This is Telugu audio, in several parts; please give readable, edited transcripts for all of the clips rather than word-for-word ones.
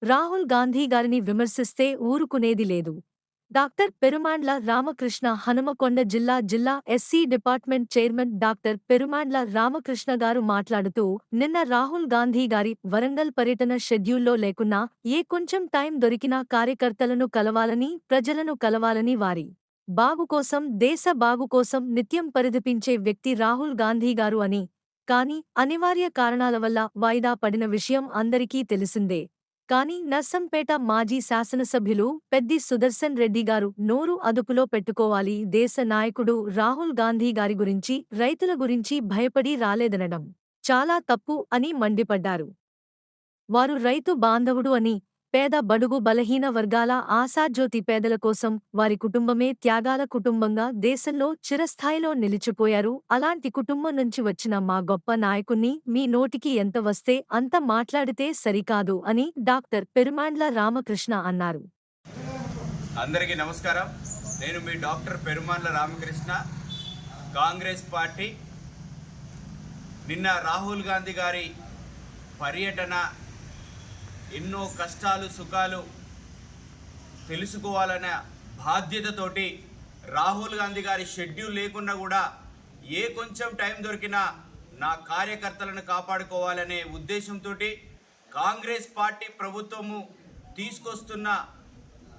రాహుల్ గాంధీ గారిని విమర్శిస్తే ఊరుకునేది లేదు. డాక్టర్ పెరుమాండ్ల రామకృష్ణ హనుమకొండ జిల్లా SC department chairman doctor Perumandla Ramakrishna గారు మాట్లాడుతూ, నిన్న రాహుల్ గాంధీ గారి వరంగల్ పర్యటన షెడ్యూల్లో లేకున్నా ఏ కొంచెం టైం దొరికినా కార్యకర్తలను కలవాలని, ప్రజలను కలవాలని, వారి బాగు కోసం, దేశ బాగు కోసం నిత్యం పరితపించే వ్యక్తి రాహుల్ గాంధీ గారు అని, కానీ అనివార్య కారణాల వల్ల వాయిదా పడిన విషయం అందరికీ తెలిసిందే. కానీ నర్సంపేట మాజీ శాసనసభ్యులు పెద్ది సుదర్శన్ రెడ్డి గారు నోరు అదుపులో పెట్టుకోవాలి. దేశ నాయకుడు రాహుల్ గాంధీ గారి గురించి, రైతుల గురించి భయపడి రాలేదనడం చాలా తప్పు అని మండిపడ్డారు. వారు రైతు బాంధవుడు అని, పేద బడుగు బలహీన వర్గాల ఆశాజ్యోతి, పేదల కోసం వారి కుటుంబమే త్యాగాల కుటుంబంగా దేశంలో చిరస్థాయిలో నిలిచిపోయారు. అలాంటి కుటుంబం నుంచి వచ్చిన మా గొప్ప నాయకుణ్ణి మీ నోటికి ఎంత వస్తే అంత మాట్లాడితే సరికాదు అని డాక్టర్ పెరుమాండ్ల రామకృష్ణ అన్నారు. అందరికీ నమస్కారం. నేను మీ డాక్టర్ పెరుమాండ్ల రామకృష్ణ, కాంగ్రెస్ పార్టీ. నిన్న రాహుల్ గాంధీ గారి పర్యటన, ఎన్నో కష్టాలు సుఖాలు తెలుసుకోవాలనే బాధ్యతతోటి రాహుల్ గాంధీ గారి షెడ్యూల్ లేకున్నా కూడా ఏ కొంచెం టైం దొరికినా నా కార్యకర్తలను కాపాడుకోవాలనే ఉద్దేశంతో కాంగ్రెస్ పార్టీ ప్రభుత్వము తీసుకొస్తున్న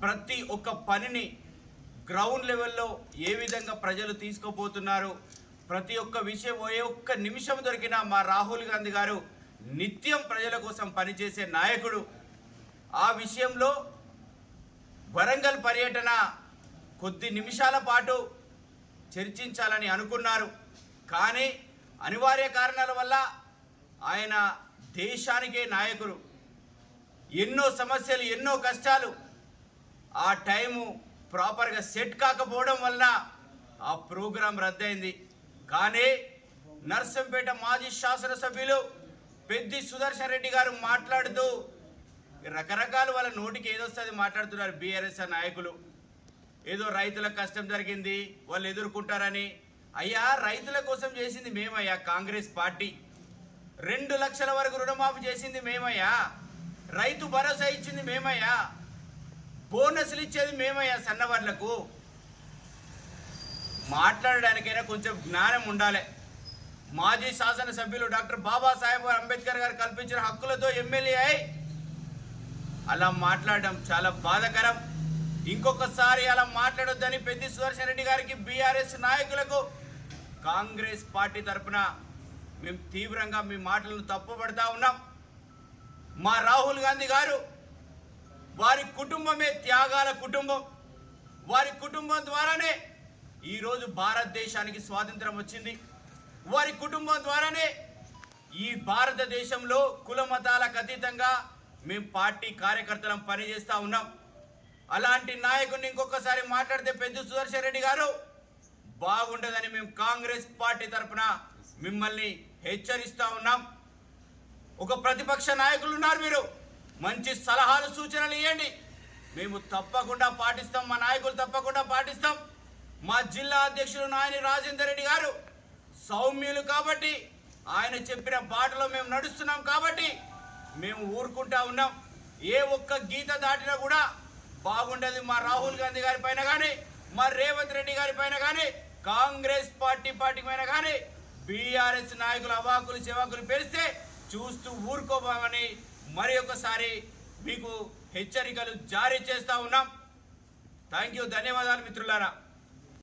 ప్రతి ఒక్క పనిని గ్రౌండ్ లెవెల్లో ఏ విధంగా ప్రజలు తీసుకుపోతున్నారు, ప్రతి ఒక్క విషయం ఏ ఒక్క నిమిషం దొరికినా మా రాహుల్ గాంధీ గారు నిత్యం ప్రజల కోసం పనిచేసే నాయకుడు. ఆ విషయంలో వరంగల్ పర్యటన కొద్ది నిమిషాల పాటు చర్చించాలని అనుకున్నారు. కానీ అనివార్య కారణాల వల్ల ఆయన దేశానికే నాయకుడు. ఎన్నో సమస్యలు, ఎన్నో కష్టాలు, ఆ టైము ప్రాపర్గా సెట్ కాకపోవడం వలన ఆ ప్రోగ్రాం రద్దయింది. కానీ నర్సంపేట మాజీ శాసనసభ్యులు పెద్ది సుదర్శన్ రెడ్డి గారు మాట్లాడుతూ రకరకాలు వాళ్ళ నోటికి ఏదొస్తుంది మాట్లాడుతున్నారు. బీఆర్ఎస్ నాయకులు ఏదో రైతుల కష్టం జరిగింది, వాళ్ళు ఎదుర్కొంటారని. అయ్యా, రైతుల కోసం చేసింది మేమయ్యా కాంగ్రెస్ పార్టీ. 2 లక్షల వరకు రుణమాఫీ చేసింది మేమయ్యా. రైతు భరోసా ఇచ్చింది మేమయ్యా. బోనస్లు ఇచ్చేది మేమయ్యా. సన్నవాళ్లకు మాట్లాడడానికైనా కొంచెం జ్ఞానం ఉండాలి. మాజీ శాసనసభ్యులు డాక్టర్ బాబాసాహెబ్ అంబేద్కర్ గారు కల్పించిన హక్కులతో ఎమ్మెల్యే అయి అలా మాట్లాడడం చాలా బాధాకరం. ఇంకొకసారి అలా మాట్లాడొద్దని పెద్ది సుదర్శన్ రెడ్డి గారికి, బీఆర్ఎస్ నాయకులకు కాంగ్రెస్ పార్టీ తరఫున మేము తీవ్రంగా మీ మాటలను తప్పుపడతా ఉన్నాం. మా రాహుల్ గాంధీ గారు, వారి కుటుంబమే త్యాగాల కుటుంబం. వారి కుటుంబం ద్వారానే ఈరోజు భారతదేశానికి స్వాతంత్రం వచ్చింది. వారి కుటుంబం ద్వారానే ఈ భారతదేశంలో కుల మతాలకు అతీతంగా మేము పార్టీ కార్యకర్తలం పనిచేస్తూ ఉన్నాం. అలాంటి నాయకుడిని ఇంకొకసారి మాట్లాడితే పెద్ది సుదర్శన్ రెడ్డి గారు బాగుండదని మేము కాంగ్రెస్ పార్టీ తరఫున మిమ్మల్ని హెచ్చరిస్తూ ఉన్నాం. ఒక ప్రతిపక్ష నాయకులు ఉన్నారు, మీరు మంచి సలహాలు సూచనలు ఇవ్వండి, మేము తప్పకుండా పాటిస్తాం. మా నాయకులు తప్పకుండా పాటిస్తాం. మా జిల్లా అధ్యక్షులు నాయని రాజేందర్ రెడ్డి గారు సౌమ్యులు కాబట్టి, ఆయన చెప్పిన బాటలో మేము నడుస్తున్నాం కాబట్టి మేము ఊరుకుంటా ఉన్నాం. ఏ ఒక్క గీత దాటినా కూడా బాగుండదు మా రాహుల్ గాంధీ గారి పైన కానీ, మా రేవంత్ రెడ్డి గారి పైన కానీ, కాంగ్రెస్ పార్టీ పైన కానీ బీఆర్ఎస్ నాయకులు అవాకులు చెవాకులు పెరిస్తే చూస్తూ ఊరుకోబోమని మరి ఒకసారి మీకు హెచ్చరికలు జారీ చేస్తూ ఉన్నాం. Thank you. ధన్యవాదాలు మిత్రులారా.